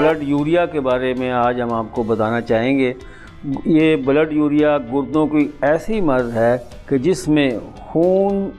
Blood urea کے بارے میں آج ہم آپ کو بتانا چاہیں گے۔ یہ بلڈ یوریا گردوں کی ایسی مرض ہے کہ جس میں خون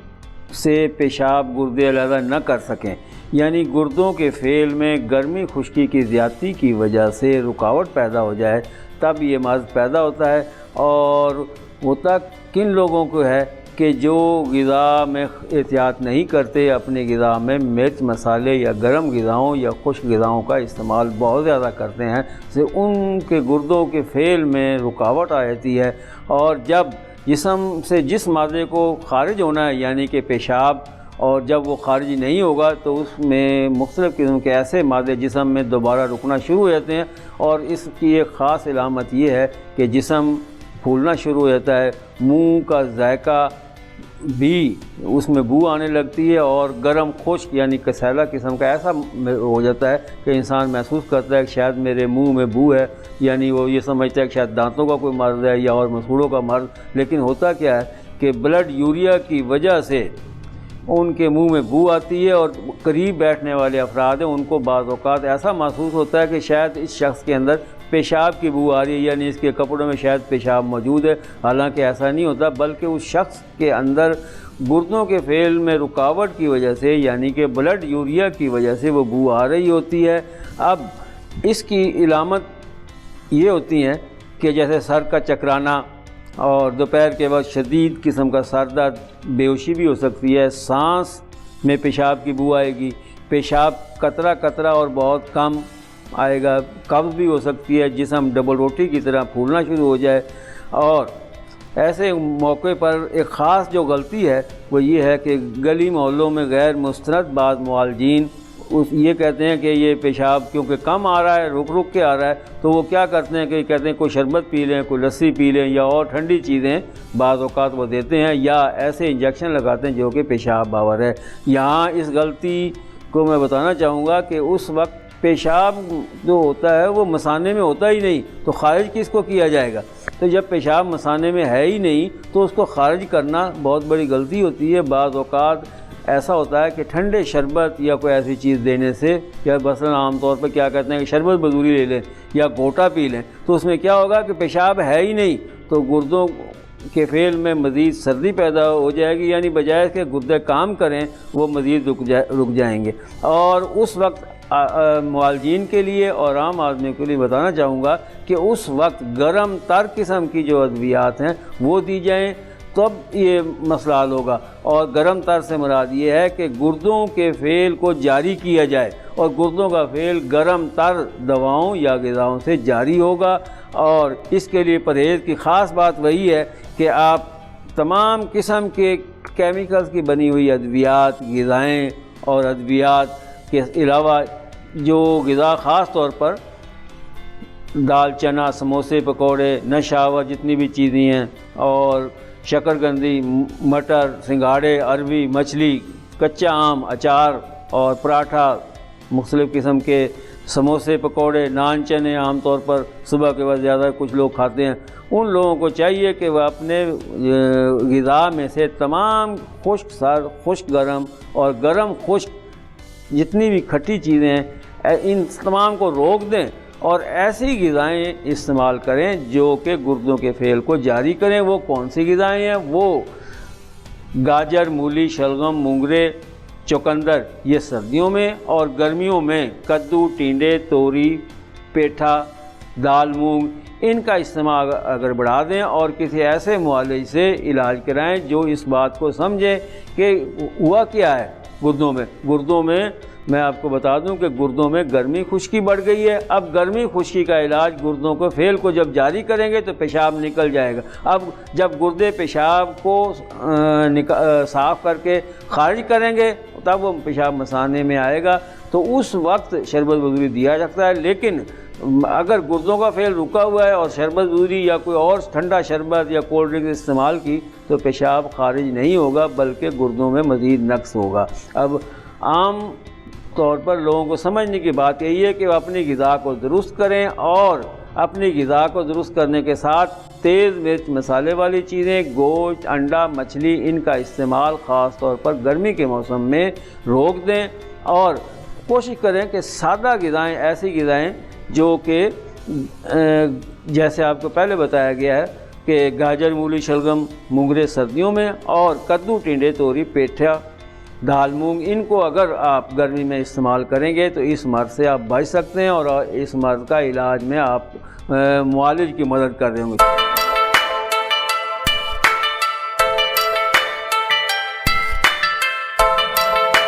سے پیشاب گردے علیحدہ نہ کر سکیں، یعنی گردوں کے فعل میں گرمی خشکی کی زیادتی کی وجہ سے رکاوٹ پیدا ہو جائے تب یہ مرض پیدا ہوتا ہے۔ اور ہوتا کن لوگوں کو ہے کہ جو غذا میں احتیاط نہیں کرتے، اپنے غذا میں مرچ مسالے یا گرم غذاؤں یا خشک غذاؤں کا استعمال بہت زیادہ کرتے ہیں، سے ان کے گردوں کے فعل میں رکاوٹ آ جاتی ہے، اور جب جسم سے جس مادے کو خارج ہونا ہے یعنی کہ پیشاب، اور جب وہ خارج نہیں ہوگا تو اس میں مختلف قسم کے ایسے مادے جسم میں دوبارہ رکنا شروع ہو جاتے ہیں، اور اس کی ایک خاص علامت یہ ہے کہ جسم پھولنا شروع ہو جاتا ہے، منہ کا ذائقہ بھی اس میں بو آنے لگتی ہے، اور گرم خشک یعنی کسیلا قسم کا ایسا ہو جاتا ہے کہ انسان محسوس کرتا ہے کہ شاید میرے منہ میں بو ہے، یعنی وہ یہ سمجھتا ہے کہ شاید دانتوں کا کوئی مرض ہے یا اور مسوڑوں کا مرض۔ لیکن ہوتا کیا ہے کہ بلڈ یوریا کی وجہ سے ان کے منہ میں بو آتی ہے، اور قریب بیٹھنے والے افراد ہیں ان کو بعض اوقات ایسا محسوس ہوتا ہے کہ شاید اس شخص کے اندر پیشاب کی بو آ رہی ہے، یعنی اس کے کپڑوں میں شاید پیشاب موجود ہے، حالانکہ ایسا نہیں ہوتا، بلکہ اس شخص کے اندر گردوں کے فعل میں رکاوٹ کی وجہ سے یعنی کہ بلڈ یوریا کی وجہ سے وہ بو آ رہی ہوتی ہے۔ اب اس کی علامت یہ ہوتی ہیں کہ جیسے سر کا چکرانا، اور دوپہر کے وقت شدید قسم کا سر درد، بے ہوشی بھی ہو سکتی ہے، سانس میں پیشاب کی بو آئے گی، پیشاب قطرہ قطرہ اور بہت کم آئے گا، قبض بھی ہو سکتی ہے، جسم ڈبل روٹی کی طرح پھولنا شروع ہو جائے۔ اور ایسے موقع پر ایک خاص جو غلطی ہے وہ یہ ہے کہ گلی محلوں میں غیر مستند بعض معالجین یہ کہتے ہیں کہ یہ پیشاب کیونکہ کم آ رہا ہے، رک رک کے آ رہا ہے، تو وہ کیا کرتے ہیں کہ کہتے ہیں کوئی شربت پی لیں، کوئی لسی پی لیں، یا اور ٹھنڈی چیزیں بعض اوقات وہ دیتے ہیں، یا ایسے انجیکشن لگاتے ہیں جو کہ پیشاب باور ہے۔ یہاں اس غلطی کو میں بتانا چاہوں گا کہ اس وقت پیشاب جو ہوتا ہے وہ مثانے میں ہوتا ہی نہیں، تو خارج کس کو کیا جائے گا؟ تو جب پیشاب مثانے میں ہے ہی نہیں تو اس کو خارج کرنا بہت بڑی غلطی ہوتی ہے۔ بعض اوقات ایسا ہوتا ہے کہ ٹھنڈے شربت یا کوئی ایسی چیز دینے سے، یا مثلا عام طور پر کیا کہتے ہیں کہ شربت بدوری لے لیں یا گھوٹا پی لیں، تو اس میں کیا ہوگا کہ پیشاب ہے ہی نہیں، تو گردوں کے فعل میں مزید سردی پیدا ہو جائے گی، یعنی بجائے کہ گردے کام کریں وہ مزید رک جائیں گے۔ اور اس وقت معالجین کے لیے اور عام آدمی کے لیے بتانا چاہوں گا کہ اس وقت گرم تر قسم کی جو ادویات ہیں وہ دی جائیں، تب یہ مسئلہ حل ہوگا۔ اور گرم تر سے مراد یہ ہے کہ گردوں کے فعل کو جاری کیا جائے، اور گردوں کا فعل گرم تر دواؤں یا غذاؤں سے جاری ہوگا۔ اور اس کے لیے پرہیز کی خاص بات وہی ہے کہ آپ تمام قسم کے کیمیکلز کی بنی ہوئی ادویات، غذائیں اور ادویات کے علاوہ جو غذا خاص طور پر دال چنا، سموسے، پکوڑے، نشاور جتنی بھی چیزیں ہیں، اور شکر گندی، مٹر، سنگھاڑے، اروی، مچھلی، کچا آم، اچار اور پراٹھا، مختلف قسم کے سموسے، پکوڑے، نان چنے عام طور پر صبح کے وقت زیادہ کچھ لوگ کھاتے ہیں، ان لوگوں کو چاہیے کہ وہ اپنے غذا میں سے تمام خشک سر، خشک گرم اور گرم خشک جتنی بھی کھٹی چیزیں ہیں ان تمام کو روک دیں، اور ایسی غذائیں استعمال کریں جو کہ گردوں کے فعل کو جاری کریں۔ وہ کون سی غذائیں ہیں؟ وہ گاجر، مولی، شلگم، مونگرے، چقندر، یہ سردیوں میں، اور گرمیوں میں کدو، ٹینڈے، توری، پیٹھا، دال مونگ، ان کا استعمال اگر بڑھا دیں اور کسی ایسے معالج سے علاج کرائیں جو اس بات کو سمجھے کہ ہوا کیا ہے گردوں میں میں آپ کو بتا دوں کہ گردوں میں گرمی خشکی بڑھ گئی ہے۔ اب گرمی خشکی کا علاج گردوں کو فعل کو جب جاری کریں گے تو پیشاب نکل جائے گا۔ اب جب گردے پیشاب کو صاف کر کے خارج کریں گے تب وہ پیشاب مثانے میں آئے گا، تو اس وقت شربت بدوری دیا جاتا ہے۔ لیکن اگر گردوں کا فعل رکا ہوا ہے اور شربت بدوری یا کوئی اور ٹھنڈا شربت یا کولڈ ڈرنک استعمال کی تو پیشاب خارج نہیں ہوگا بلکہ گردوں میں مزید نقص ہوگا۔ اب عام طور پر لوگوں کو سمجھنے کی بات یہی ہے کہ وہ اپنی غذا کو درست کریں، اور اپنی غذا کو درست کرنے کے ساتھ تیز مرچ مسالے والی چیزیں، گوشت، انڈا، مچھلی، ان کا استعمال خاص طور پر گرمی کے موسم میں روک دیں، اور کوشش کریں کہ سادہ غذائیں، ایسی غذائیں جو کہ جیسے آپ کو پہلے بتایا گیا ہے کہ گاجر، مولی، شلگم، مونگرے سردیوں میں، اور کدو، ٹنڈے، توری، پیٹھا، دال، مونگ، ان کو اگر آپ گرمی میں استعمال کریں گے تو اس مرض سے آپ بچ سکتے ہیں اور اس مرض کا علاج میں آپ معالج کی مدد کر رہے ہوں گے۔